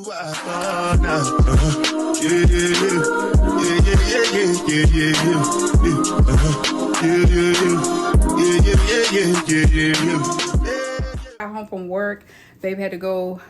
Got home from work. Babe had to go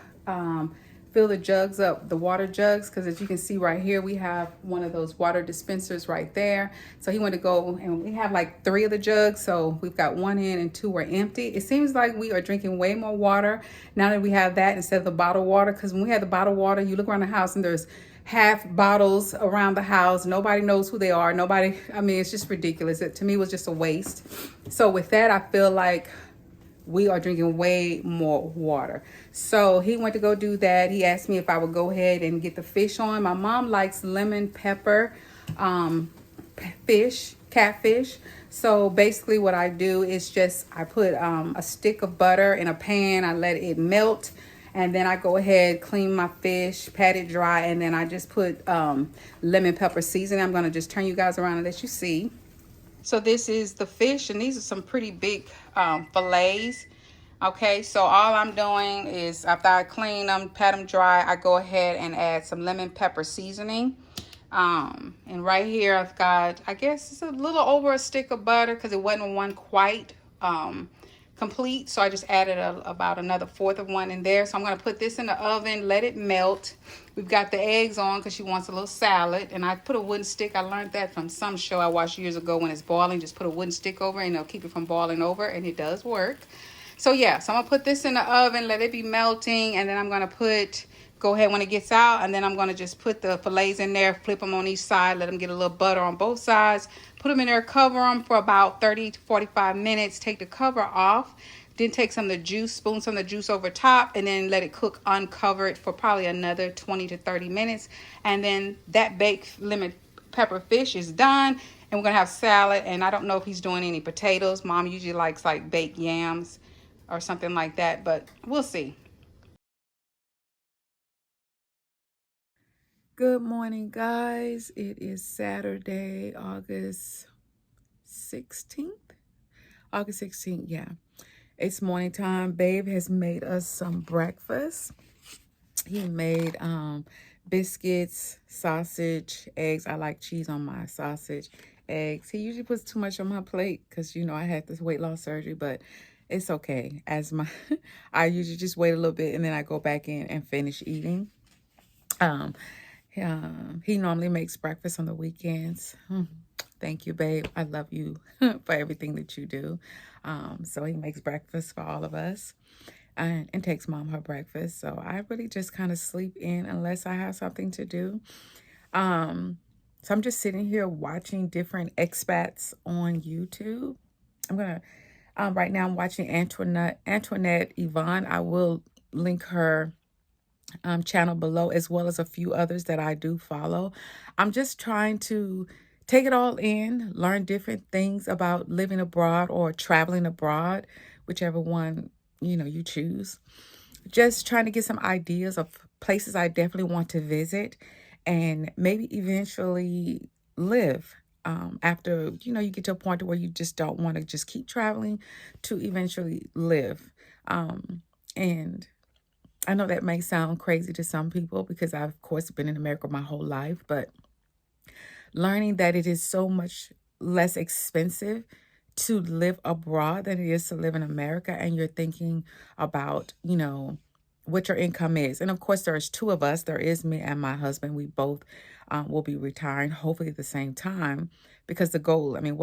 fill the jugs up, the water jugs, because as you can see right here, we have one of those water dispensers right there. So he went to go, and we have like 3 of the jugs, so we've got 1 in and 2 are empty. It seems like we are drinking way more water now that we have that instead of the bottled water, because when we had the bottled water, you look around the house and there's half bottles around the house. Nobody knows who they are. Nobody, I mean, it's just ridiculous. It to me was just a waste. So with that, I feel like we are drinking way more water. So he went to go do that. He asked me if I would go ahead and get the fish on. My mom likes lemon pepper fish, catfish. So basically what I do is just, I put a stick of butter in a pan. I let it melt. And then I go ahead, clean my fish, pat it dry. And then I just put lemon pepper seasoning. I'm going to just turn you guys around and let you see. So this is the fish, and these are some pretty big fillets. Okay, so all I'm doing is after I clean them, pat them dry, I go ahead and add some lemon pepper seasoning. And right here I've got, I guess it's a little over a stick of butter because it wasn't one quite complete. So I just added about another 1/4 of one in there. So I'm going to put this in the oven, let it melt. We've got the eggs on because she wants a little salad. And I put a wooden stick. I learned that from some show I watched years ago. When it's boiling, just put a wooden stick over and it'll keep it from boiling over. And it does work. So yeah, so I'm going to put this in the oven, let it be melting. And then I'm going to go ahead when it gets out. And then I'm going to just put the fillets in there, flip them on each side, let them get a little butter on both sides. Put them in there, cover them for about 30 to 45 minutes. Take the cover off. Then take some of the juice, spoon some of the juice over top, and then let it cook uncovered for probably another 20 to 30 minutes. And then that baked lemon pepper fish is done. And we're going to have salad. And I don't know if he's doing any potatoes. Mom usually likes like baked yams or something like that, but we'll see. Good morning, guys. It is Saturday, August 16th. August 16th, yeah. It's morning time. Babe has made us some breakfast. He made biscuits, sausage, eggs. I like cheese on my sausage, eggs. He usually puts too much on my plate because, you know, I had this weight loss surgery, but it's okay. I usually just wait a little bit and then I go back in and finish eating. He normally makes breakfast on the weekends. Thank you, babe. I love you for everything that you do. So he makes breakfast for all of us and takes mom her breakfast. So I really just kind of sleep in unless I have something to do. So I'm just sitting here watching different expats on YouTube. Right now I'm watching Antoinette Yvonne. I will link her channel below, as well as a few others that I do follow. I'm just trying to take it all in, learn different things about living abroad or traveling abroad, whichever one, you know, you choose. Just trying to get some ideas of places I definitely want to visit and maybe eventually live after, you know, you get to a point where you just don't want to just keep traveling, to eventually live. And I know that may sound crazy to some people because I've, of course, been in America my whole life, but learning that it is so much less expensive to live abroad than it is to live in America, and you're thinking about, you know, what your income is. And of course, there's 2 of us. There is me and my husband. We both will be retiring, hopefully at the same time, because the goal, I mean,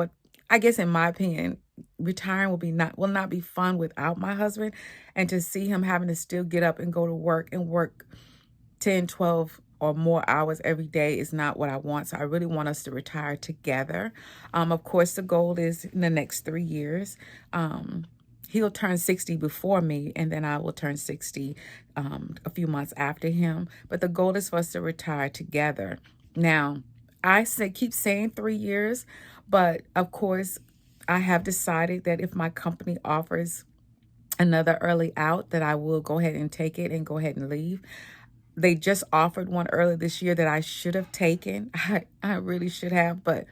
I guess in my opinion, retiring will not be fun without my husband. And to see him having to still get up and go to work and work 10, 12 or more hours every day is not what I want. So I really want us to retire together. Of course, the goal is in the next 3 years. He'll turn 60 before me, and then I will turn 60 a few months after him. But the goal is for us to retire together. Now, keep saying 3 years, but of course, I have decided that if my company offers another early out, that I will go ahead and take it and go ahead and leave. They just offered one earlier this year that I should have taken. I really should have, but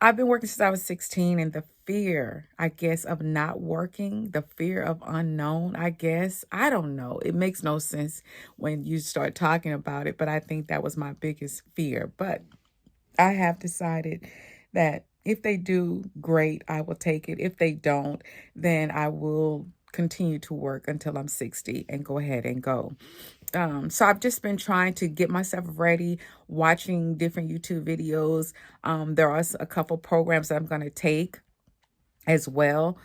I've been working since I was 16, and the fear, I guess, of not working, the fear of unknown, I guess, I don't know. It makes no sense when you start talking about it, but I think that was my biggest fear. But I have decided that if they do, great, I will take it. If they don't, then I will continue to work until I'm 60 and go ahead and go. So I've just been trying to get myself ready, watching different YouTube videos. There are a couple programs that I'm going to take as well.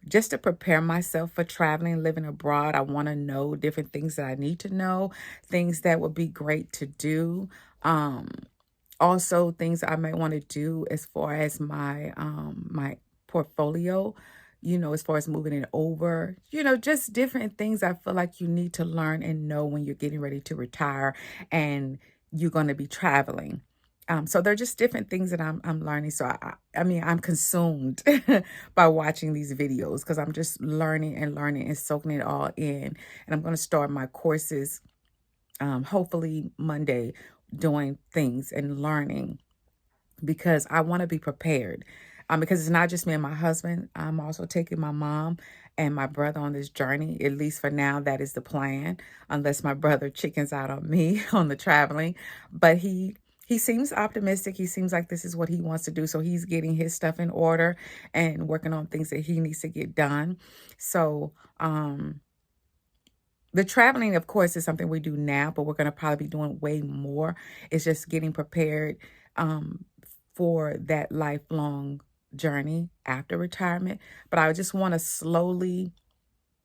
Just to prepare myself for traveling, living abroad. I want to know different things that I need to know, things that would be great to do. Um, Also things I might want to do as far as my portfolio, as far as moving it over, just different things I feel like you need to learn and know when you're getting ready to retire and you're going to be traveling. So they're just different things that I'm learning. So I mean, I'm consumed by watching these videos because I'm just learning and learning and soaking it all in. And I'm going to start my courses hopefully Monday, doing things and learning because I want to be prepared. Because it's not just me and my husband. I'm also taking my mom and my brother on this journey. At least for now, that is the plan, unless my brother chickens out on me on the traveling. But he seems optimistic. He seems like this is what he wants to do. So he's getting his stuff in order and working on things that he needs to get done. So the traveling, of course, is something we do now, but we're going to probably be doing way more. It's just getting prepared um, for that lifelong journey after retirement. But I just want to slowly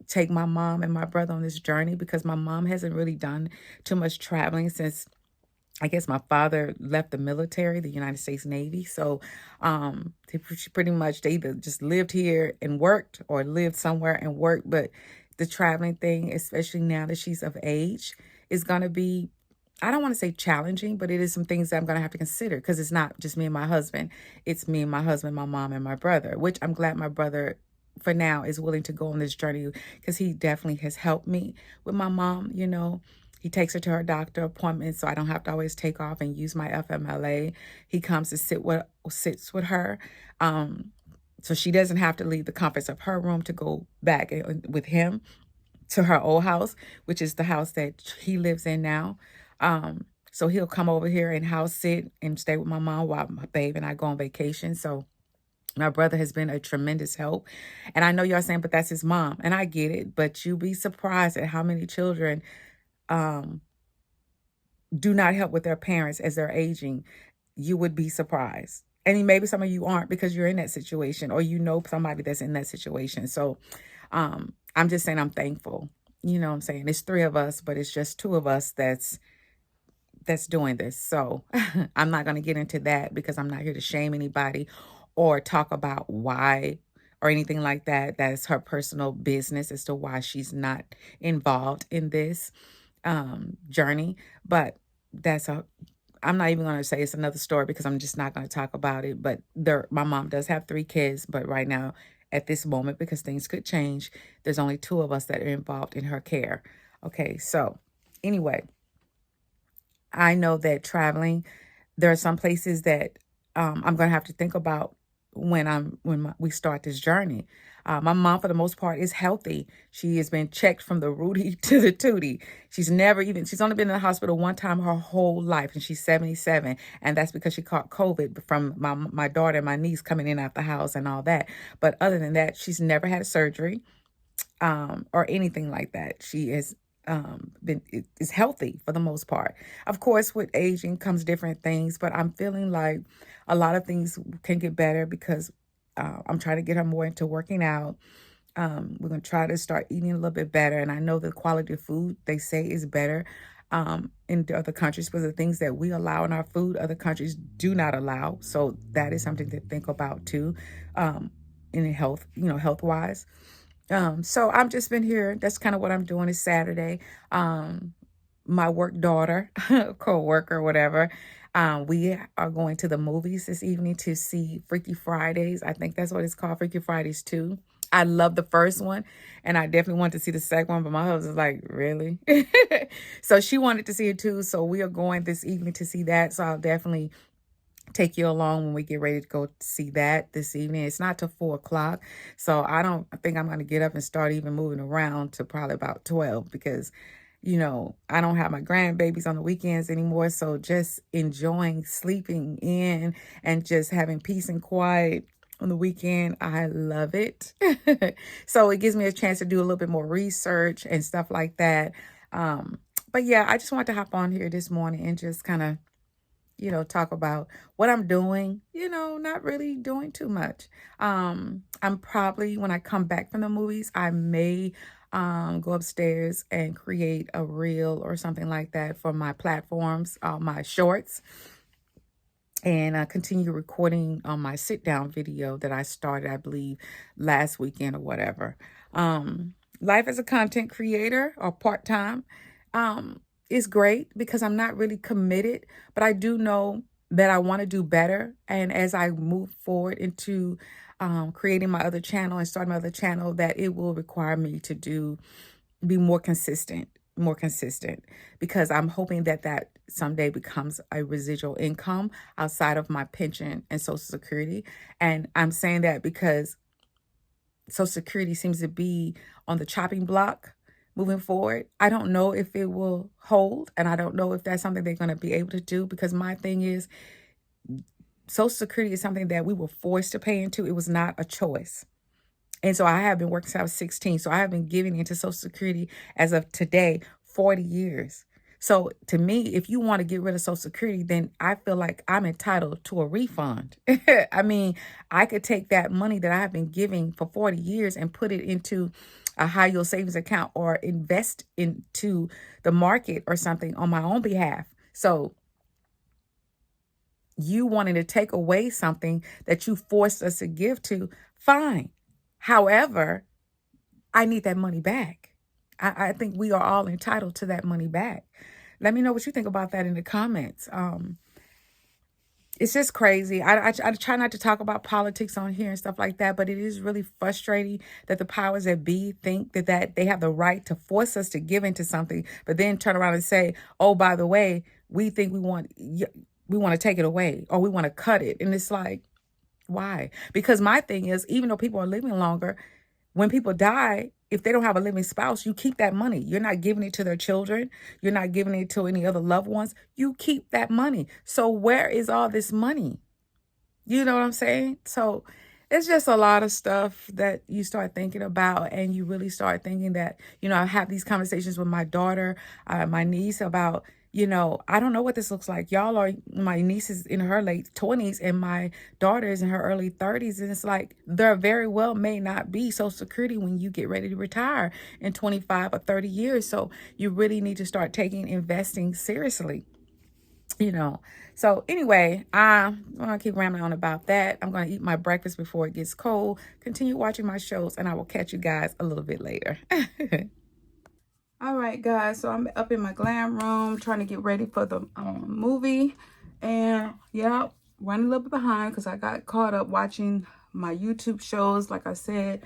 take my mom and my brother on this journey because my mom hasn't really done too much traveling since I guess my father left the military, the United States Navy. So she pretty much, they either just lived here and worked or lived somewhere and worked. But the traveling thing, especially now that she's of age, is going to be, I don't want to say challenging, but it is some things that I'm going to have to consider because it's not just me and my husband. It's me and my husband, my mom, and my brother, which I'm glad my brother for now is willing to go on this journey because he definitely has helped me with my mom. He takes her to her doctor appointments, so I don't have to always take off and use my FMLA. He comes to sits with her, so she doesn't have to leave the comforts of her room to go back with him to her old house, which is the house that he lives in now. So he'll come over here and house sit and stay with my mom while my babe and I go on vacation. So my brother has been a tremendous help. And I know y'all saying, but that's his mom. And I get it, but you'll be surprised at how many children um, do not help with their parents as they're aging. You would be surprised. And maybe some of you aren't because you're in that situation or you know somebody that's in that situation. So I'm just saying I'm thankful. You know what I'm saying? It's three of us, but it's just two of us that's doing this. So I'm not going to get into that because I'm not here to shame anybody or talk about why or anything like that. That is her personal business as to why she's not involved in this journey. But I'm not even going to say it's another story because I'm just not going to talk about it. But my mom does have 3 kids, but right now at this moment, because things could change, there's only 2 of us that are involved in her care. Okay, so anyway, I know that traveling, there are some places that I'm going to have to think about we start this journey. My mom, for the most part, is healthy. She has been checked from the Rudy to the Tootie. She's only been in the hospital one time her whole life, and she's 77. And that's because she caught COVID from my daughter and my niece coming in out the house and all that. But other than that, she's never had a surgery or anything like that. She is healthy for the most part. Of course, with aging comes different things, but I'm feeling like a lot of things can get better because I'm trying to get her more into working out. We're going to try to start eating a little bit better. And I know the quality of food they say is better in the other countries, because the things that we allow in our food, other countries do not allow. So that is something to think about too, in health, health wise. So I've just been here. That's kind of what I'm doing. It's Saturday. My work daughter, co-worker, whatever. We are going to the movies this evening to see Freaky Fridays. I think that's what it's called, Freaky Fridays 2. I love the first one, and I definitely wanted to see the second one, but my husband's like, really? So she wanted to see it too. So we are going this evening to see that. So I'll definitely take you along when we get ready to go see that this evening. It's not till 4 o'clock. So I think I'm going to get up and start even moving around to probably about 12 because, I don't have my grandbabies on the weekends anymore. So just enjoying sleeping in and just having peace and quiet on the weekend. I love it. So it gives me a chance to do a little bit more research and stuff like that. But yeah, I just wanted to hop on here this morning and just kind of talk about what I'm doing, not really doing too much. I'm probably, when I come back from the movies, I may go upstairs and create a reel or something like that for my platforms, my shorts, and continue recording on my sit down video that I started, I believe, last weekend or whatever. Life as a content creator or part-time is great because I'm not really committed, but I do know that I want to do better. And as I move forward into creating my other channel and starting my other channel, that it will require me to be more consistent, because I'm hoping that someday becomes a residual income outside of my pension and Social Security. And I'm saying that because Social Security seems to be on the chopping block moving forward. I don't know if it will hold, and I don't know if that's something they're going to be able to do, because my thing is Social Security is something that we were forced to pay into. It was not a choice. And so I have been working since I was 16. So I have been giving into Social Security as of today, 40 years. So to me, if you want to get rid of Social Security, then I feel like I'm entitled to a refund. I mean, I could take that money that I have been giving for 40 years and put it into a high yield savings account or invest into the market or something on my own behalf. So you wanting to take away something that you forced us to give to, fine. However, I need that money back. I think we are all entitled to that money back. Let me know what you think about that in the comments. It's just crazy. I try not to talk about politics on here and stuff like that, but it is really frustrating that the powers that be think that they have the right to force us to give into something, but then turn around and say, oh, by the way, we think we want to take it away, or we want to cut it. And it's like, why? Because my thing is, even though people are living longer, when people die, if they don't have a living spouse, you keep that money. You're not giving it to their children. You're not giving it to any other loved ones. You keep that money. So where is all this money? You know what I'm saying? So it's just a lot of stuff that you start thinking about, and you really start thinking that, I have these conversations with my daughter, my niece, about, I don't know what this looks like. Y'all are, my niece is in her late 20s and my daughter is in her early 30s. And it's like, there very well may not be Social Security when you get ready to retire in 25 or 30 years. So you really need to start taking investing seriously. So anyway, I'm going to keep rambling on about that. I'm going to eat my breakfast before it gets cold, continue watching my shows, and I will catch you guys a little bit later. All right, guys, so I'm up in my glam room trying to get ready for the movie. And yeah, running a little bit behind because I got caught up watching my YouTube shows, like I said,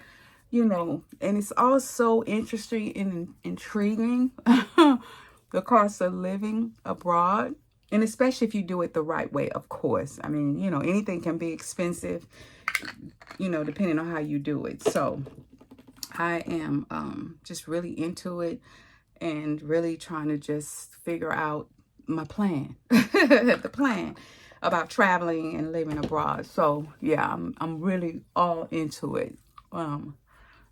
and it's all so interesting and intriguing, the cost of living abroad. And especially if you do it the right way, of course. I mean, anything can be expensive, depending on how you do it. So I am just really into it and really trying to just figure out my plan, the plan about traveling and living abroad. So yeah, I'm really all into it.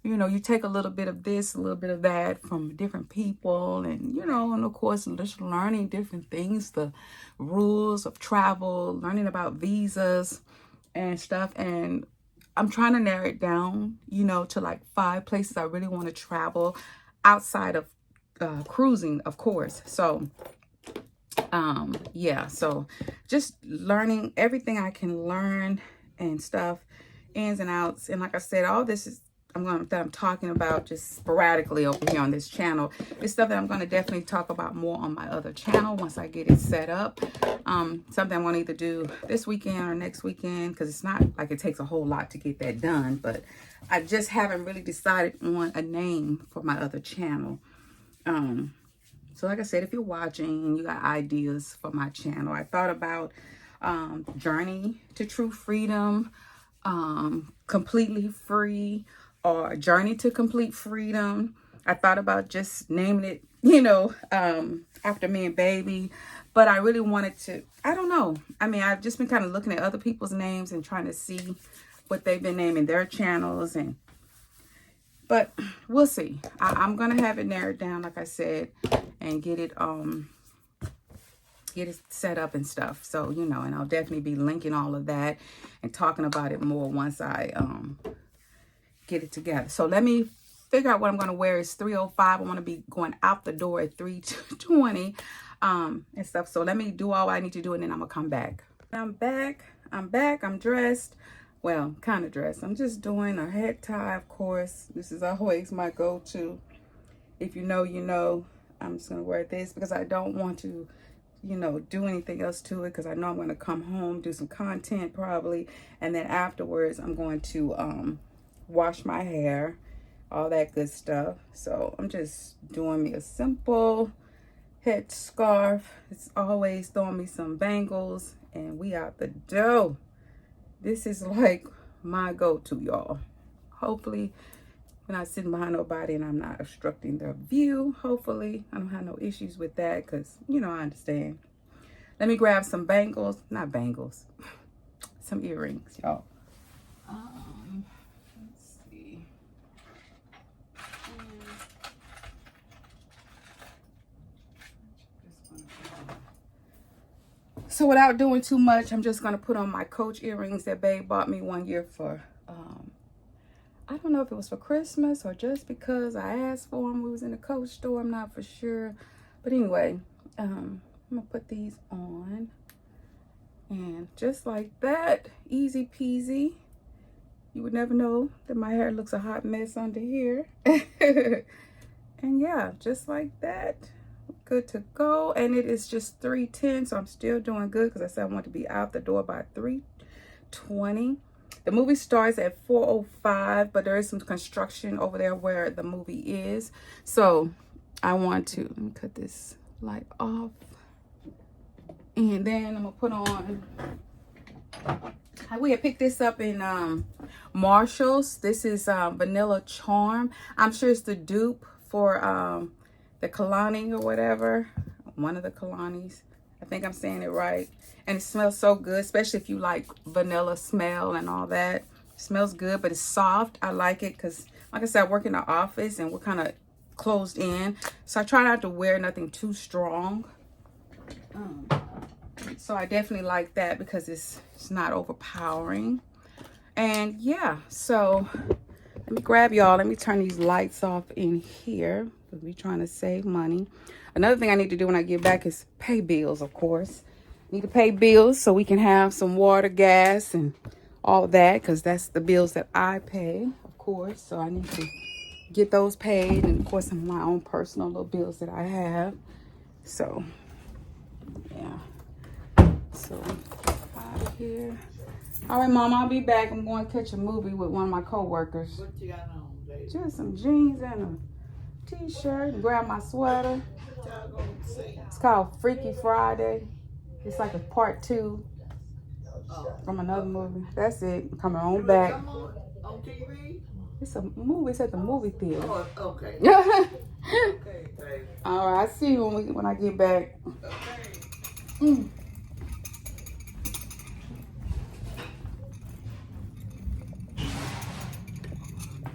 You take a little bit of this, a little bit of that from different people, and and of course just learning different things, the rules of travel, learning about visas and stuff. And I'm trying to narrow it down, to like 5 places I really want to travel outside of cruising, of course. So yeah, so just learning everything I can learn and stuff, ins and outs. And like I said, all this is I'm talking about just sporadically over here on this channel. It's stuff that I'm going to definitely talk about more on my other channel once I get it set up. Something I want to either do this weekend or next weekend, because it's not like it takes a whole lot to get that done. But I just haven't really decided on a name for my other channel. So like I said, if you're watching and you got ideas for my channel, I thought about Journey to True Freedom, Completely Free, or Journey to Complete Freedom. I thought about just naming it, you know, after me and baby, but I really wanted to, I don't know. I mean, I've just been kind of looking at other people's names and trying to see what they've been naming their channels, but we'll see. I'm gonna have it narrowed down, like I said, and get it set up and stuff. So, you know, and I'll definitely be linking all of that and talking about it more once I get it together. So let me figure out what I'm going to wear. It's 3:05. I want to be going out the door at 3:20 and stuff. So let me do all I need to do, and then I'm going to come back. I'm back. I'm dressed. Well, kind of dressed. I'm just doing a head tie, of course. This is always my go-to. If you know, you know. I'm just going to wear this because I don't want to, you know, do anything else to it, because I know I'm going to come home, do some content probably, and then afterwards I'm going to wash my hair, all that good stuff. So I'm just doing me a simple head scarf. It's always throwing me some bangles, and we out the door. This is like my go-to, y'all. Hopefully I'm not sitting behind nobody and I'm not obstructing their view. Hopefully I don't have no issues with that, because, you know, I understand. Let me grab some bangles, not bangles, some earrings, y'all. Let's see. So without doing too much, I'm just gonna put on my Coach earrings that babe bought me one year for, I don't know if it was for Christmas or just because I asked for them. We was in the Coach store, I'm not for sure. But anyway, I'm gonna put these on, and just like that, easy peasy. You would never know that my hair looks a hot mess under here. And yeah, just like that, good to go. And it is just 3:10, so I'm still doing good, because I said I want to be out the door by 3:20. The movie starts at 4:05, but there is some construction over there where the movie is. So I want to, let me cut this light off. And then I'm gonna put on, we had picked this up in Marshall's. This is Vanilla Charm. I'm sure it's the dupe for the Kalani or whatever. One of the Kalanis. I think I'm saying it right. And it smells so good, especially if you like vanilla smell and all that. It smells good, but it's soft. I like it because, like I said, I work in the office and we're kind of closed in. So I try not to wear nothing too strong. So I definitely like that because it's not overpowering. And yeah, so let me grab y'all. Let me turn these lights off in here, because we're trying to save money. Another thing I need to do when I get back is pay bills, of course. Need to pay bills so we can have some water, gas, and all that, because that's the bills that I pay, of course. So I need to get those paid, and of course some of my own personal little bills that I have. So yeah, so out of here. All right, Mom, I'll be back. I'm going to catch a movie with one of my co-workers. What you got on, baby? Just some jeans and a t-shirt, and grab my sweater. What y'all gonna see? It's called Freaky Friday. It's like a part 2 from another movie. That's it. Coming on back. Come on TV? It's a movie. It's at the movie theater. Oh, okay. Okay, baby. All right. I see you when I get back. Okay.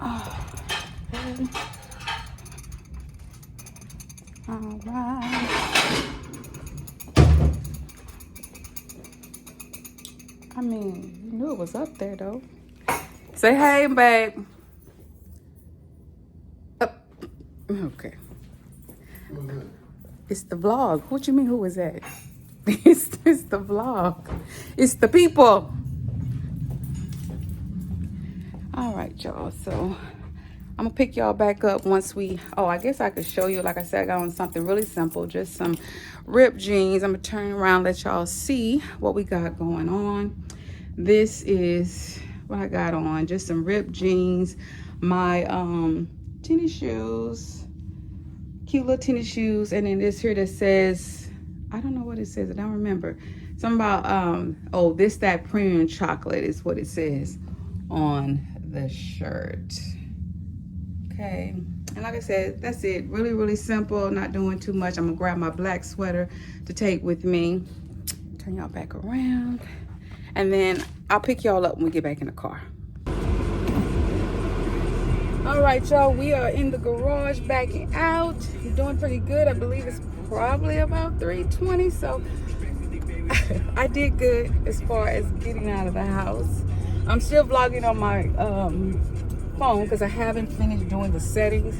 Oh, okay. All right. I mean, you knew it was up there, though. Say hey, babe. Okay. It's the vlog. What you mean, who is that? It's the vlog. It's the people. All right, y'all. So I'm going to pick y'all back up once we... Oh, I guess I could show you. Like I said, I got on something really simple. Just some ripped jeans. I'm going to turn around, let y'all see what we got going on. This is what I got on. Just some ripped jeans. My tennis shoes. Cute little tennis shoes. And then this here that says I don't know what it says. I don't remember. Something about oh, this that premium chocolate is what it says on the shirt. Okay, and like I said, that's it. Really, really simple. Not doing too much. I'm gonna grab my black sweater to take with me. Turn y'all back around, and then I'll pick y'all up when we get back in the car. All right, y'all, we are in the garage backing out. We're doing pretty good. I believe it's probably about 3:20, so I did good as far as getting out of the house. I'm still vlogging on my phone because I haven't finished doing the settings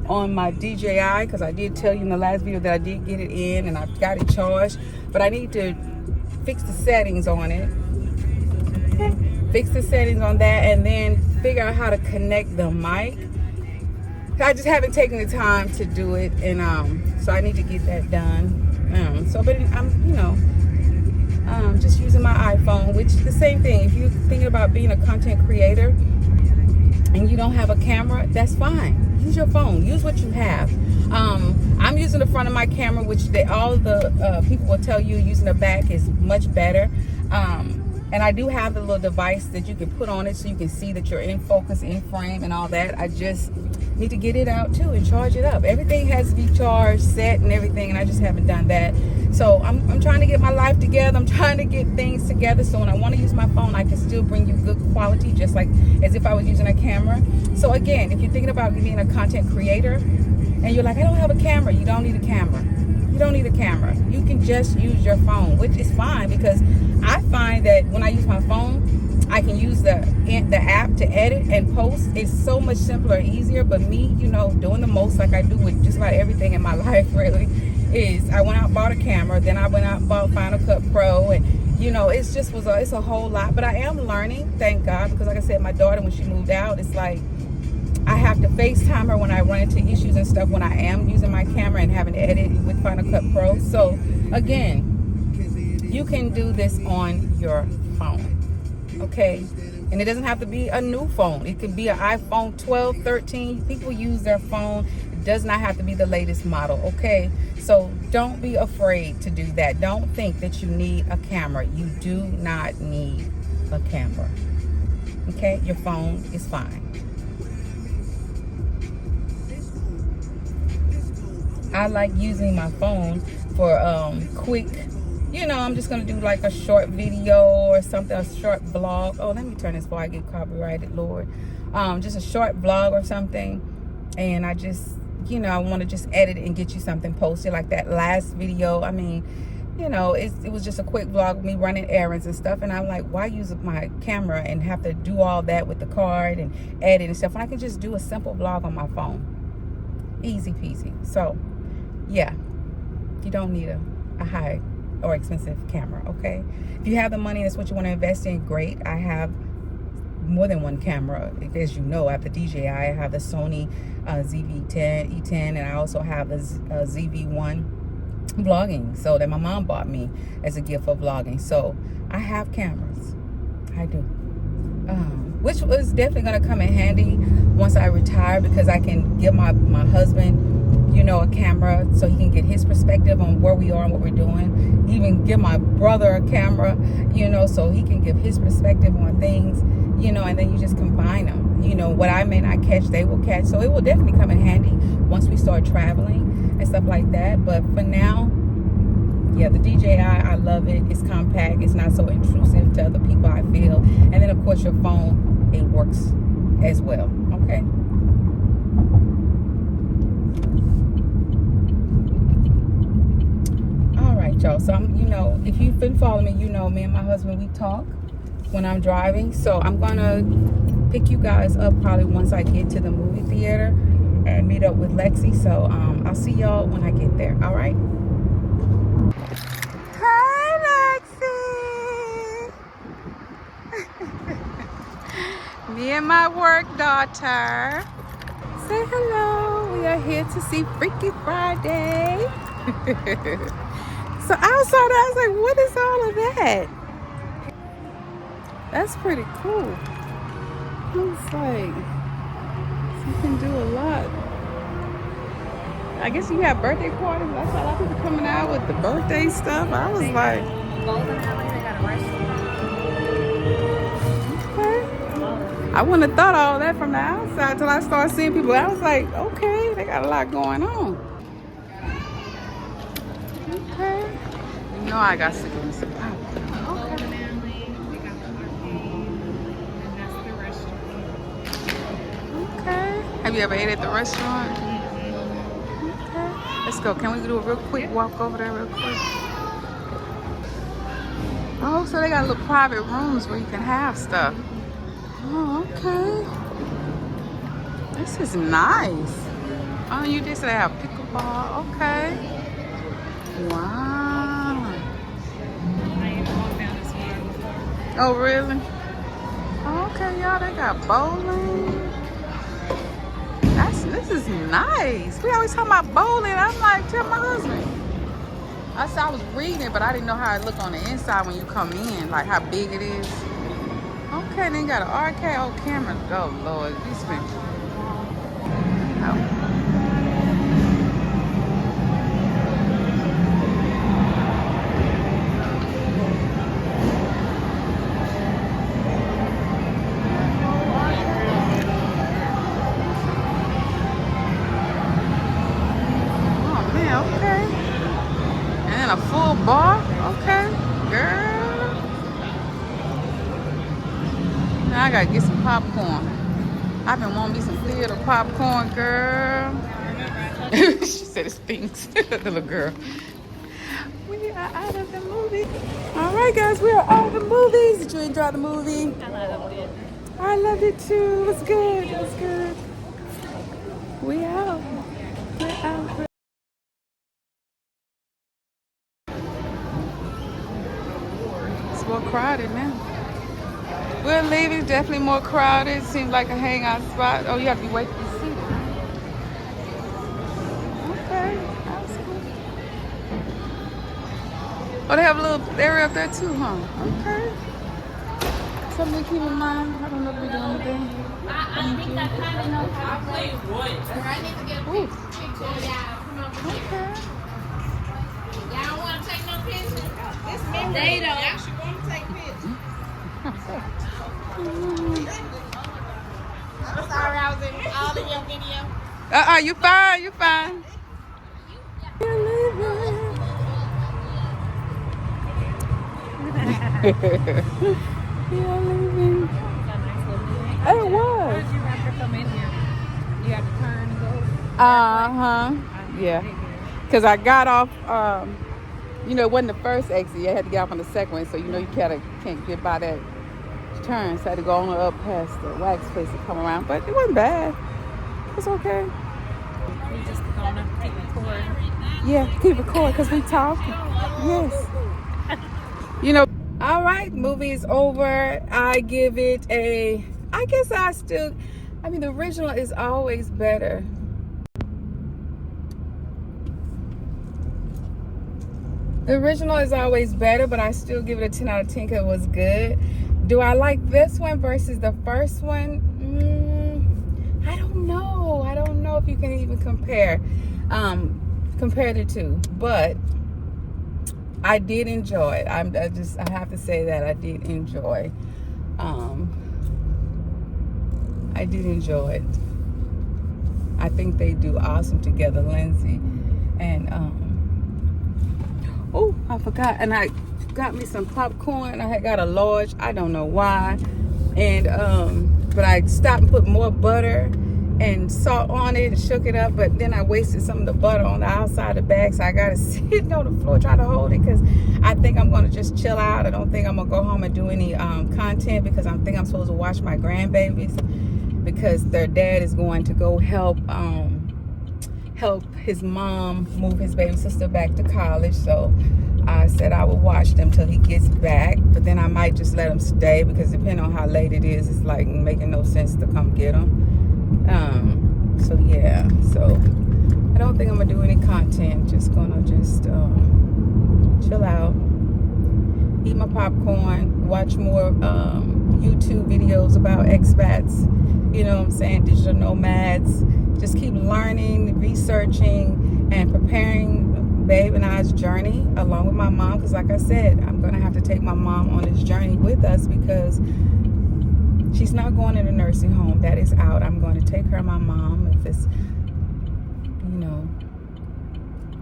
on my DJI, because I did tell you in the last video that I did get it in and I've got it charged, but I need to fix the settings on it. Fix the settings on that and then figure out how to connect the mic. I just haven't taken the time to do it, and so I need to get that done. But I'm just using my iPhone, which is the same thing. If you're thinking about being a content creator and you don't have a camera, that's fine. Use your phone. Use what you have. I'm using the front of my camera, which all the people will tell you using the back is much better. And I do have the little device that you can put on it so you can see that you're in focus, in frame, and all that. I just need to get it out too and charge it up. Everything has to be charged, set, and everything, and I just haven't done that. So I'm trying to get my life together. I'm trying to get things together so when I want to use my phone, I can still bring you good quality, just like as if I was using a camera. So again, if you're thinking about being a content creator and you're like, I don't have a camera, you don't need a camera. You don't need a camera. You can just use your phone, which is fine, because I find that when I use my phone, I can use the app to edit and post. It's so much simpler and easier. But me, doing the most, like I do with just about everything in my life, really, is I went out and bought a camera. Then I went out and bought Final Cut Pro, and it's a whole lot. But I am learning, thank God, because like I said, my daughter, when she moved out, it's like I have to FaceTime her when I run into issues and stuff when I am using my camera and having to edit with Final Cut Pro. So again, you can do this on your phone, okay? And it doesn't have to be a new phone. It could be an iPhone 12, 13. People use their phone. It does not have to be the latest model, okay? So don't be afraid to do that. Don't think that you need a camera. You do not need a camera, okay? Your phone is fine. I like using my phone for quick, I'm just going to do like a short video or something, a short vlog. Oh, let me turn this before I get copyrighted, Lord. Just a short vlog or something. And I just, I want to just edit it and get you something posted like that last video. I mean, it was just a quick vlog of me running errands and stuff. And I'm like, why use my camera and have to do all that with the card and edit and stuff when I can just do a simple vlog on my phone? Easy peasy. So, yeah, you don't need a high or expensive camera, okay? If you have the money, that's what you want to invest in, great. I have more than one camera. As you know, I have the DJI, I have the Sony ZV-10, and I also have the ZV-1 vlogging, so that my mom bought me as a gift for vlogging. So I have cameras, I do. Which was definitely going to come in handy once I retire, because I can give my husband a camera so he can get his perspective on where we are and what we're doing. Even give my brother a camera, so he can give his perspective on things, and then you just combine them. What I may not catch, they will catch. So it will definitely come in handy once we start traveling and stuff like that. But for now, yeah, the DJI, I love it. It's compact. It's not so intrusive to other people, I feel. And then, of course, your phone, it works as well, okay? Y'all, so if you've been following me, me and my husband, we talk when I'm driving. So I'm gonna pick you guys up probably once I get to the movie theater and meet up with Lexi. So I'll see y'all when I get there. All right. Hi, Lexi. Me and my work daughter. Say hello. We are here to see Freaky Friday. So I saw that, I was like, what is all of that? That's pretty cool. It's like, you can do a lot. I guess you have birthday parties. I saw a lot of people coming out with the birthday stuff. I was like, okay. I wouldn't have thought all that from the outside until I started seeing people. I was like, okay, they got a lot going on. Okay. You know I got to give me some popcorn. Okay. Have you ever ate at the restaurant? Okay. Let's go. Can we do a real quick walk over there real quick? Oh, so they got little private rooms where you can have stuff. Oh, okay. This is nice. Oh, you did say they have pickleball. Okay. Wow. Oh, really? Oh, okay, y'all. They got bowling. This is nice. We always talk about bowling. I'm like, tell my husband. I was reading it, but I didn't know how it looked on the inside when you come in, like how big it is. Okay, then you got an arcade. Oh, camera. Oh, Lord. These been. Oh. Oh, man, okay. And a full bar? Okay, girl. Now I gotta get some popcorn. I've been wanting me some theater popcorn, girl. She said it stinks. The little girl. We are out of the movie. All right, guys, we are out of the movies. Did you enjoy the movie? I loved it. I loved it too. It was good. It was good. We out. We're out. It's more crowded now. We're leaving. Definitely more crowded. Seems like a hangout spot. Oh, you have to wait for the seat. Okay, that's cool. Oh, they have a little area up there too, huh? Okay. Something to keep in mind. I don't know if we're doing anything. I think I kind of know how to play what. I need to get a picture. Okay. Y'all don't want to take no picture? They don't. Y'all should want to take pictures. I'm sorry I was in all of your video. You fine. You fine. You're leaving. It was. How did you have to come in here? You had to turn and go? Yeah. Because I got off, it wasn't the first exit. I had to get off on the second one. So, you can't get by that turn. So I had to go on up past the wax place to come around. But it wasn't bad. It's okay. We just gonna keep recording. Yeah, keep recording because we talking. Yes. All right, movie is over. I give it the original is always better. The original is always better, but I still give it a 10 out of 10 because it was good. Do I like this one versus the first one? I don't know. I don't know if you can even compare the two, but I did enjoy it. I have to say that I did enjoy. I did enjoy it. I think they do awesome together, Lindsay and oh, I forgot, and I got me some popcorn. I had got a large. I don't know why, and but I stopped and put more butter and salt on it and shook it up, but then I wasted some of the butter on the outside of the bag, so I gotta sit on the floor trying to hold it because I think I'm gonna just chill out. I don't think I'm gonna go home and do any content because I think I'm supposed to watch my grandbabies because their dad is going to go help his mom move his baby sister back to college. So I said I would watch them till he gets back, but then I might just let him stay because depending on how late it is, it's like making no sense to come get him. So yeah, so I don't think I'm gonna do any content. Just gonna chill out, eat my popcorn, watch more YouTube videos about expats, you know what I'm saying, digital nomads. Just keep learning, researching, and preparing Babe and I's journey along with my mom, because like I said, I'm gonna have to take my mom on this journey with us because she's not going in a nursing home. That is out. I'm going to take her and my mom if it's, you know,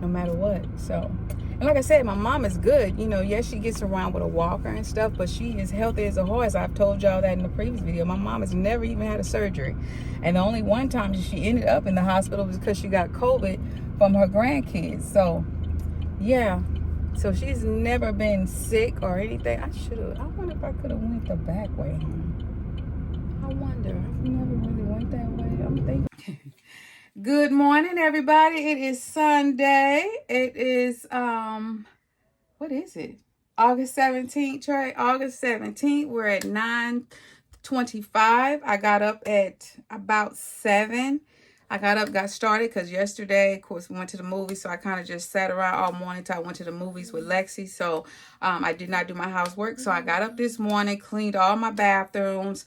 no matter what. So, and like I said, my mom is good. You know, yes, she gets around with a walker and stuff, but she is healthy as a horse. I've told y'all that in the previous video. My mom has never even had a surgery. And the only one time she ended up in the hospital was because she got COVID from her grandkids. So, yeah. So she's never been sick or anything. I wonder if I could have went the back way home. I wonder. I've never really went that way. I'm thinking. Good morning, everybody. It is Sunday. It is what is it? August 17th, Trey. August 17th. We're at 9:25. I got up at about 7. I got up, got started because yesterday, of course, we went to the movies. So I kind of just sat around all morning till I went to the movies with Lexi. So I did not do my housework. So I got up this morning, cleaned all my bathrooms.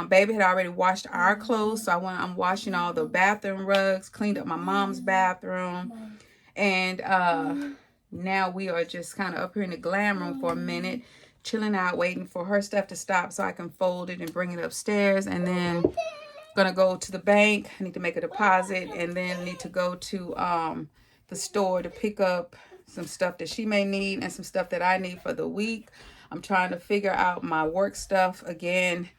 Baby had already washed our clothes. So I'm washing all the bathroom rugs, cleaned up my mom's bathroom. And now we are just kind of up here in the glam room for a minute, chilling out, waiting for her stuff to stop so I can fold it and bring it upstairs. And then gonna go to the bank. I need to make a deposit, and then need to go to the store to pick up some stuff that she may need and some stuff that I need for the week. I'm trying to figure out my work stuff again.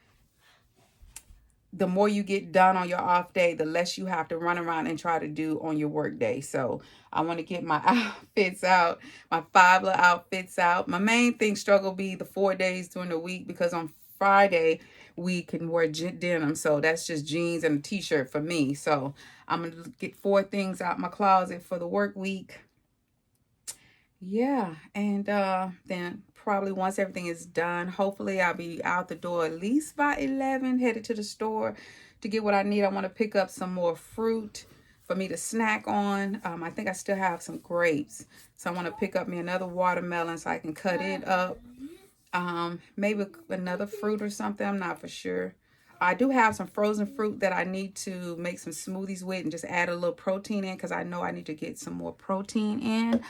The more you get done on your off day, the less you have to run around and try to do on your work day. So I want to get my outfits out, my 5 little outfits out. My main thing struggle be the 4 days during the week, because on Friday we can wear denim. So that's just jeans and a t-shirt for me. So I'm going to get 4 things out my closet for the work week. Yeah, and then probably once everything is done, hopefully I'll be out the door at least by 11, headed to the store to get what I need. I want to pick up some more fruit for me to snack on. I think I still have some grapes, so I want to pick up me another watermelon so I can cut it up. Maybe another fruit or something. I'm not for sure. I do have some frozen fruit that I need to make some smoothies with and just add a little protein in, because I know I need to get some more protein in.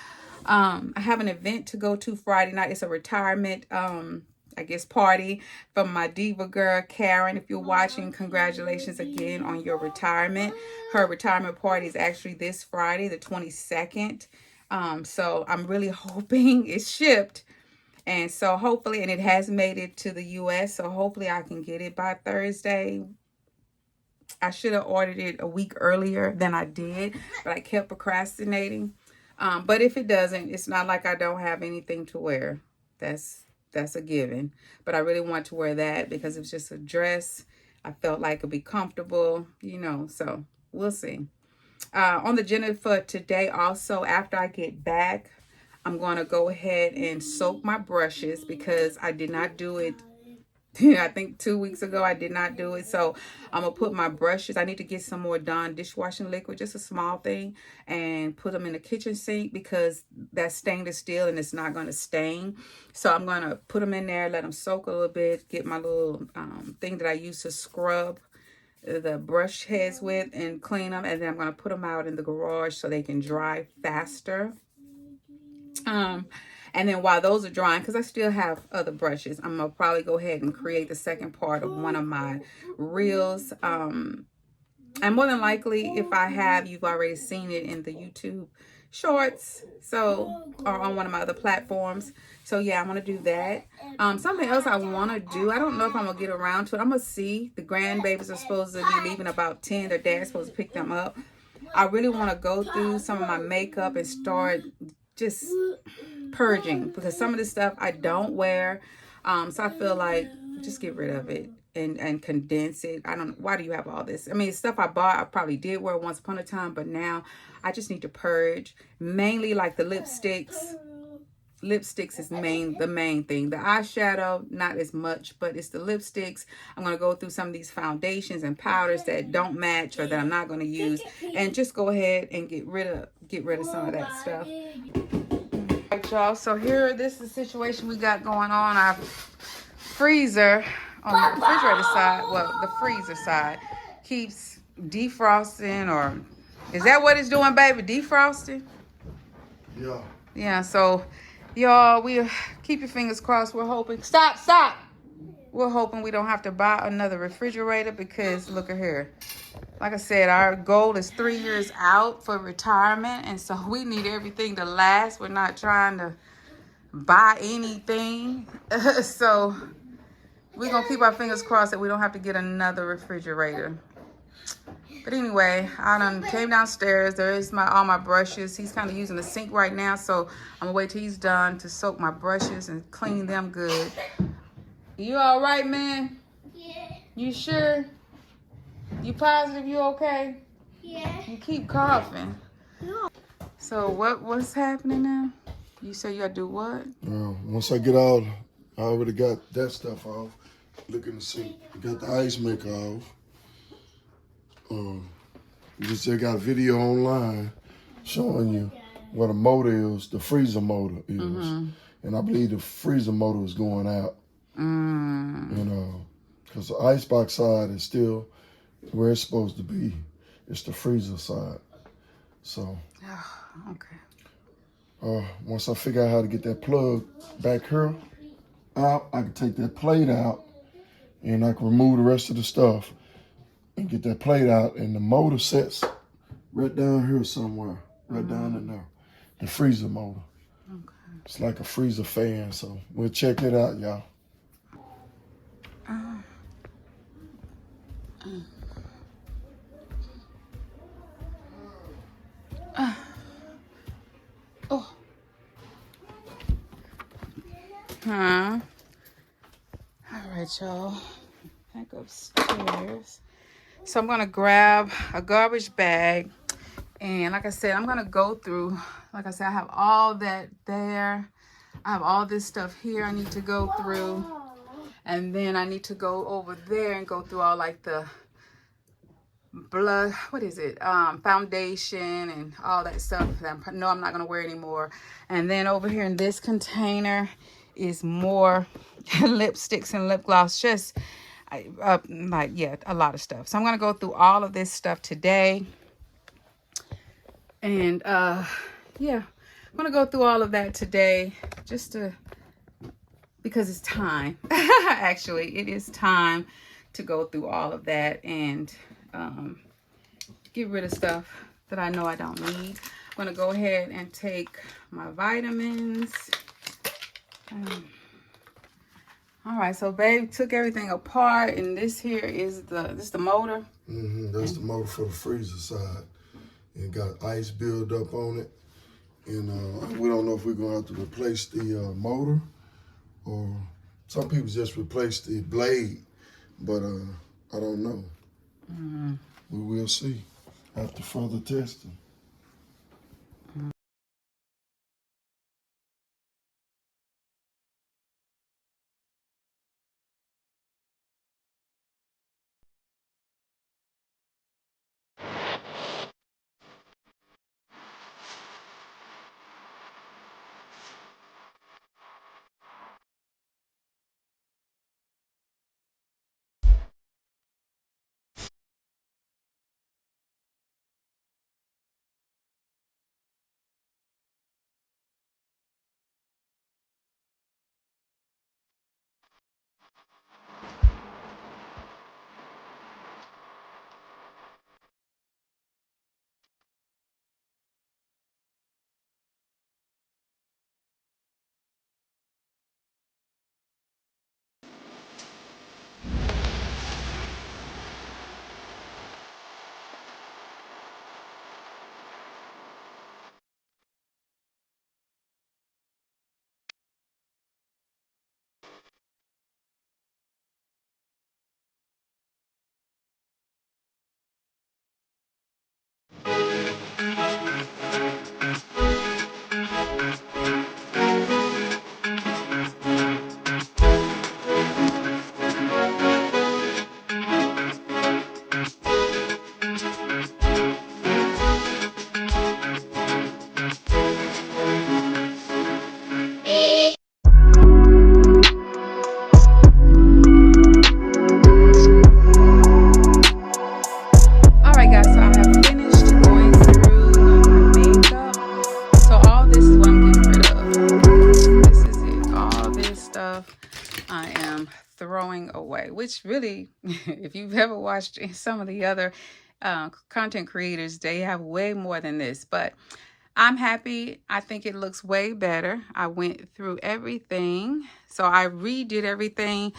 I have an event to go to Friday night. It's a retirement, I guess, party from my diva girl, Karen. If you're watching, congratulations again on your retirement. Her retirement party is actually this Friday, the 22nd. So I'm really hoping it's shipped. And so hopefully, and it has made it to the U.S., so hopefully I can get it by Thursday. I should have ordered it a week earlier than I did, but I kept procrastinating. But if it doesn't, it's not like I don't have anything to wear. That's a given. But I really want to wear that because it's just a dress. I felt like it'd be comfortable, you know, so we'll see. On the agenda for today also, after I get back, I'm going to go ahead and soak my brushes because I did not do it. I think 2 weeks ago I did not do it. So I'm going to put my brushes. I need to get some more Dawn dishwashing liquid, just a small thing, and put them in the kitchen sink because that's stainless steel and it's not going to stain. So I'm going to put them in there, let them soak a little bit, get my little thing that I use to scrub the brush heads with and clean them. And then I'm going to put them out in the garage so they can dry faster. And then while those are drying, because I still have other brushes, I'm going to probably go ahead and create the second part of one of my reels. And more than likely, if I have, you've already seen it in the YouTube shorts, so, or on one of my other platforms. So yeah, I'm going to do that. Something else I want to do, I don't know if I'm going to get around to it. I'm going to see. The grandbabies are supposed to be leaving about 10. Their dad's supposed to pick them up. I really want to go through some of my makeup and start just purging, because some of the stuff I don't wear. So I feel like just get rid of it and condense it. I don't know. Why do you have all this? I mean, stuff I bought, I probably did wear once upon a time, but now I just need to purge. Mainly like the lipsticks. Lipsticks is the main thing. The eyeshadow, not as much, but it's the lipsticks. I'm going to go through some of these foundations and powders that don't match or that I'm not going to use, and just go ahead and get rid of some of that stuff. Right, y'all, so this is the situation we got going on. Our freezer on the refrigerator side, well, the freezer side, keeps defrosting or Is that what it's doing, baby? Defrosting? Yeah. Yeah, so y'all, we keep your fingers crossed. We're hoping. Stop. We're hoping we don't have to buy another refrigerator because look at here. Like I said, our goal is 3 years out for retirement, and so we need everything to last. We're not trying to buy anything. So we're going to keep our fingers crossed that we don't have to get another refrigerator. But anyway, I done came downstairs. There is all my brushes. He's kind of using the sink right now, so I'm going to wait till he's done to soak my brushes and clean them good. You all right, man? Yeah. You sure? You positive you okay? Yeah. You keep coughing. No. So what's happening now? You say you gotta do what? Once I get out, I already got that stuff off. Look in the sink. Got the ice maker off. Just got a video online showing you what a motor is, the freezer motor is. And I believe the freezer motor is going out. Because the icebox side is still where it's supposed to be. It's the freezer side. So, Okay. once I figure out how to get that plug back here out, I can take that plate out and I can remove the rest of the stuff and get that plate out, and the motor sets right down here somewhere, right down in there. The freezer motor. Okay. It's like a freezer fan, so we'll check it out, y'all. Oh. Huh? All right, y'all. Back upstairs. So I'm gonna grab a garbage bag, and like I said, I'm gonna go through. Like I said, I have all that there. I have all this stuff here I need to go through, and then I need to go over there and go through all like the blood, what is it, foundation and all that stuff that I'm not gonna wear anymore. And then over here in this container is more lipsticks and lip gloss, just like, yeah, a lot of stuff. So I'm gonna go through all of this stuff today, and yeah, I'm gonna go through all of that today just to, because it's time. Actually, it is time to go through all of that and get rid of stuff that I know I don't need. I'm gonna go ahead and take my vitamins. All right, so babe took everything apart, and this here is the motor. That's the motor for the freezer side. It got ice build up on it, and we don't know if we're gonna have to replace the motor, or some people just replace the blade, but I don't know. We will see after further testing. stuff I am throwing away, which really, if you've ever watched some of the other content creators, they have way more than this, but I'm happy. I think it looks way better. I went through everything. So I redid everything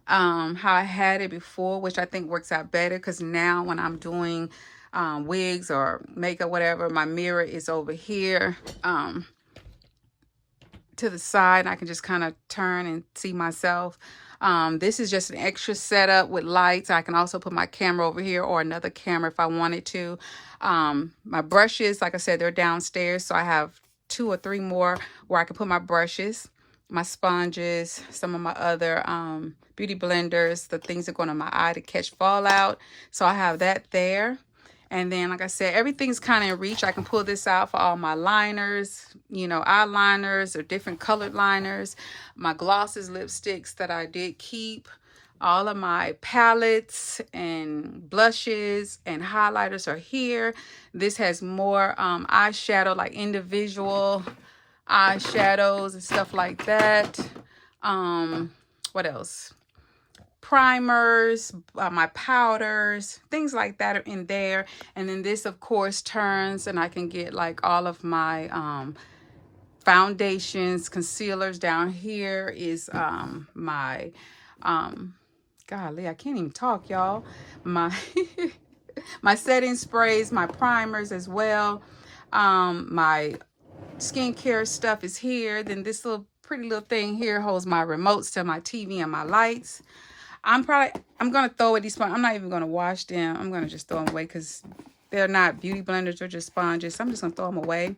how I had it before, which I think works out better, because now when I'm doing wigs or makeup, whatever, my mirror is over here to the side, and I can just kind of turn and see myself. This is just an extra setup with lights. I can also put my camera over here or another camera if I wanted to. My brushes, like I said, they're downstairs, so I have 2 or 3 more where I can put my brushes, my sponges, some of my other beauty blenders, the things that go on my eye to catch fallout. So I have that there. And then, like I said, everything's kind of in reach. I can pull this out for all my liners, you know, eyeliners or different colored liners, my glosses, lipsticks that I did keep, all of my palettes and blushes and highlighters are here. This has more eyeshadow, like individual eyeshadows and stuff like that. What else? Primers, my powders, things like that are in there. And then this, of course, turns, and I can get like all of my foundations, concealers. Down here is my golly, I can't even talk, y'all. My my setting sprays, my primers as well. My skincare stuff is here. Then this little pretty little thing here holds my remotes to my TV and my lights. I'm gonna throw away these sponges. I'm not even gonna wash them. I'm gonna just throw them away because they're not beauty blenders, they're just sponges. So I'm just gonna throw them away.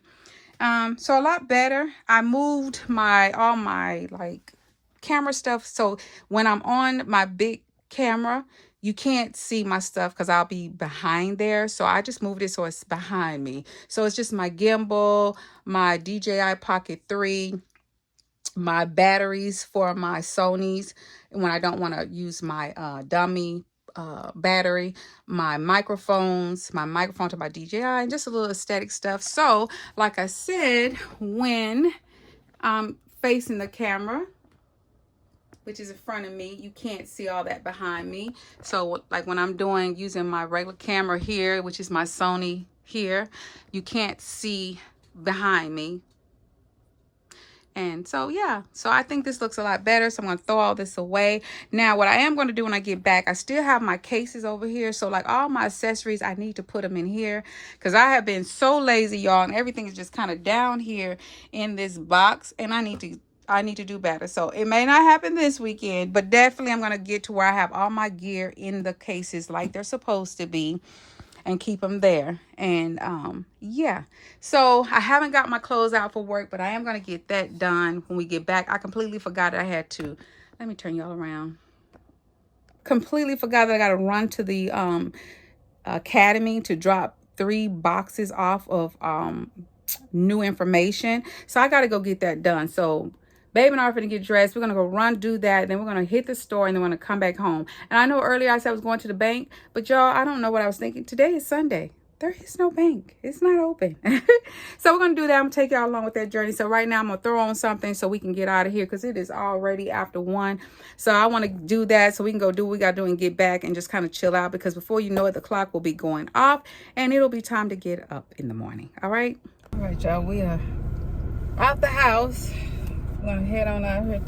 So a lot better. I moved all my like camera stuff, so when I'm on my big camera, you can't see my stuff because I'll be behind there. So I just moved it so it's behind me. So it's just my gimbal, my DJI Pocket 3, my batteries for my Sonys when I don't want to use my dummy battery, my microphones, my microphone to my DJI, and just a little aesthetic stuff. So like I said, when I'm facing the camera, which is in front of me, you can't see all that behind me. So like when I'm using my regular camera here, which is my Sony here, you can't see behind me. And so, yeah, so I think this looks a lot better. So I'm going to throw all this away. Now, what I am going to do when I get back, I still have my cases over here. So like all my accessories, I need to put them in here because I have been so lazy, y'all. And everything is just kind of down here in this box. And I need to do better. So it may not happen this weekend, but definitely I'm going to get to where I have all my gear in the cases like they're supposed to be, and keep them there. And yeah, so I haven't got my clothes out for work, but I am going to get that done when we get back. I completely forgot I had to, let me turn y'all around. Completely forgot that I got to run to the academy to drop 3 boxes off of new information. So I got to go get that done. So babe and I are going to get dressed. We're going to go run, do that. Then we're going to hit the store, and then we're going to come back home. And I know earlier I said I was going to the bank, but y'all, I don't know what I was thinking. Today is Sunday. There is no bank. It's not open. So we're going to do that. I'm going to take y'all along with that journey. So right now I'm going to throw on something so we can get out of here because it is already after 1. So I want to do that so we can go do what we got to do and get back and just kind of chill out, because before you know it, the clock will be going off and it'll be time to get up in the morning. All right. All right, y'all. We are out the house. I'm gonna head on out here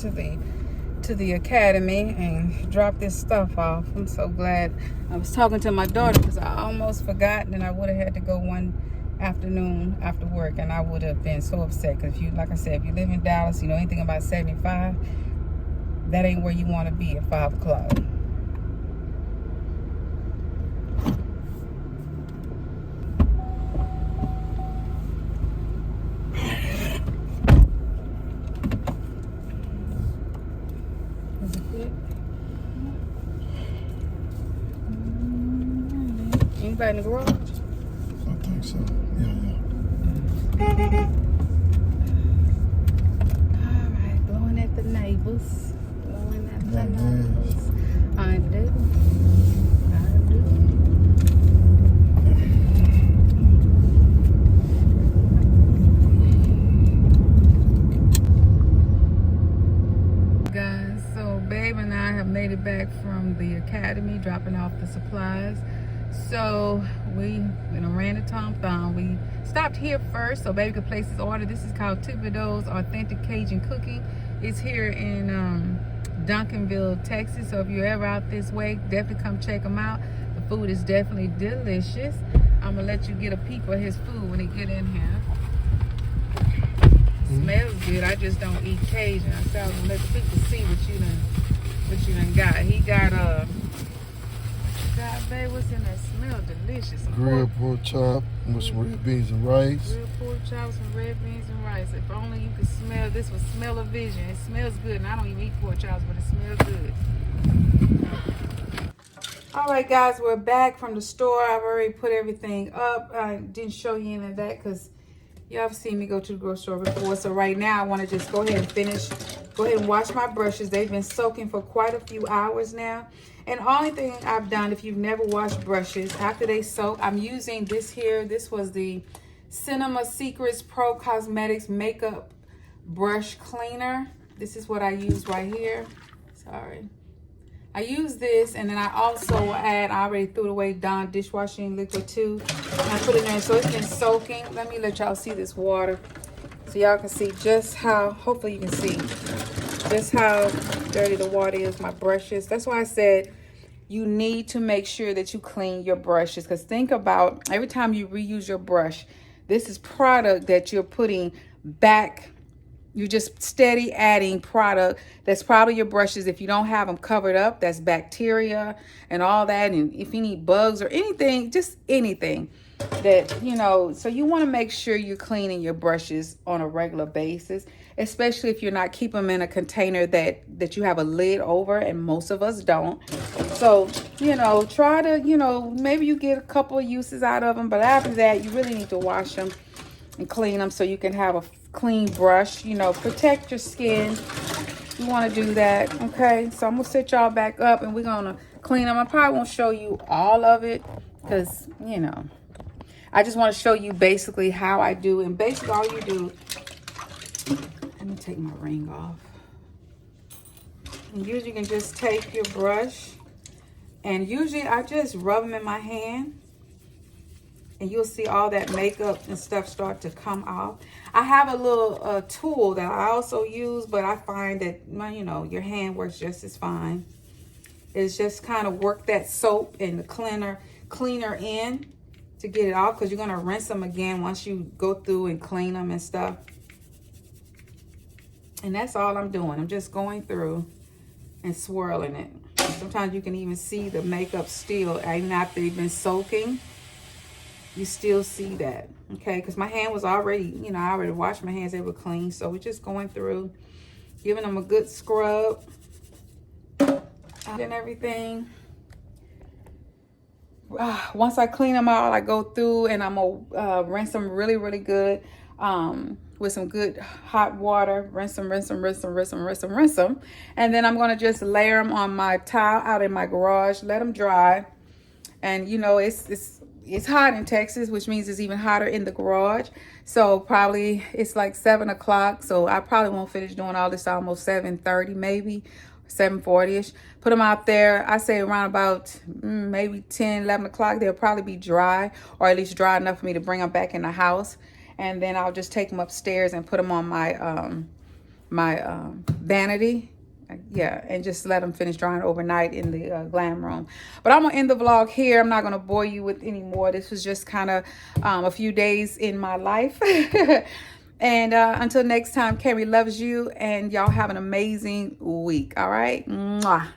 to the academy and drop this stuff off. I'm so glad I was talking to my daughter because I almost forgot, and I would have had to go one afternoon after work, and I would have been so upset because like I said, if you live in Dallas, you know anything about 75, that ain't where you want to be at 5 o'clock. Anybody in the garage? I think so. Yeah. All right, blowing at the neighbors. Blowing at the neighbors. I do. Guys. made it back from the academy, dropping off the supplies. So we ran to Tom Thumb. We stopped here first so baby could place his order. This is called Thibodeau's Authentic Cajun Cooking. It's here in Duncanville, Texas. So if you're ever out this way, definitely come check them out. The food is definitely delicious. I'm gonna let you get a peep of his food when he get in here. Smells good. I just don't eat Cajun. I said I was gonna let the people see what you done got. He got what you got, babe? What's in that? Smell delicious. Grilled pork chop with some red beans and rice. Grilled pork chops and red beans and rice. If only you could smell this with smell-o-vision. It smells good, and I don't even eat pork chops, but it smells good. All right, guys, we're back from the store. I've already put everything up. I didn't show you any of that because y'all have seen me go to the grocery store before. So right now, I want to just go ahead and finish. Go ahead and wash my brushes. They've been soaking for quite a few hours now. And the only thing I've done, if you've never washed brushes, after they soak, I'm using this here. This was the Cinema Secrets Pro Cosmetics Makeup Brush Cleaner. This is what I use right here. Sorry. I use this, and then I also will add, I already threw it away, Dawn dishwashing liquid too. And I put it in there, so it's been soaking. Let me let y'all see this water so y'all can see just how, hopefully you can see, just how dirty the water is, my brushes. That's why I said you need to make sure that you clean your brushes, because think about every time you reuse your brush, this is product that you're putting back. You're just steady adding product that's probably your brushes. If you don't have them covered up, that's bacteria and all that. And if you need bugs or anything, just anything that, you know, so you want to make sure you're cleaning your brushes on a regular basis, especially if you're not keeping them in a container that you have a lid over, and most of us don't. So, you know, try to, you know, maybe you get a couple of uses out of them, but after that, you really need to wash them and clean them so you can have a clean brush. You know, protect your skin. You want to do that. Okay, so I'm gonna set y'all back up and we're gonna clean them. I probably won't show you all of it because, you know, I just want to show you basically how I do. And basically all you do, let me take my ring off. And usually you can just take your brush, and usually I just rub them in my hand, and you'll see all that makeup and stuff start to come off. I have a little tool that I also use, but I find that, you know, your hand works just as fine. It's just kind of work that soap and the cleaner in to get it off, because you're going to rinse them again once you go through and clean them and stuff. And that's all I'm doing. I'm just going through and swirling it. Sometimes you can even see the makeup still, even after they've been soaking. You still see that, okay? Because my hand was already, you know, I already washed my hands. They were clean. So we're just going through, giving them a good scrub and everything. Once I clean them out, I go through and I'm going to rinse them really, really good with some good hot water. Rinse them. And then I'm going to just layer them on my tile out in my garage, let them dry. And, you know, it's hot in Texas, which means it's even hotter in the garage. So probably it's like 7 o'clock. So I probably won't finish doing all this almost 7:30, maybe 7:40ish. Put them out there. I say around about maybe 10, 11 o'clock. They'll probably be dry, or at least dry enough for me to bring them back in the house. And then I'll just take them upstairs and put them on my vanity. Yeah, and just let them finish drying overnight in the glam room. But I'm gonna end the vlog here. I'm not gonna bore you with any more. This was just kind of a few days in my life. And until next time, Kammy loves you, and y'all have an amazing week. All right, mwah.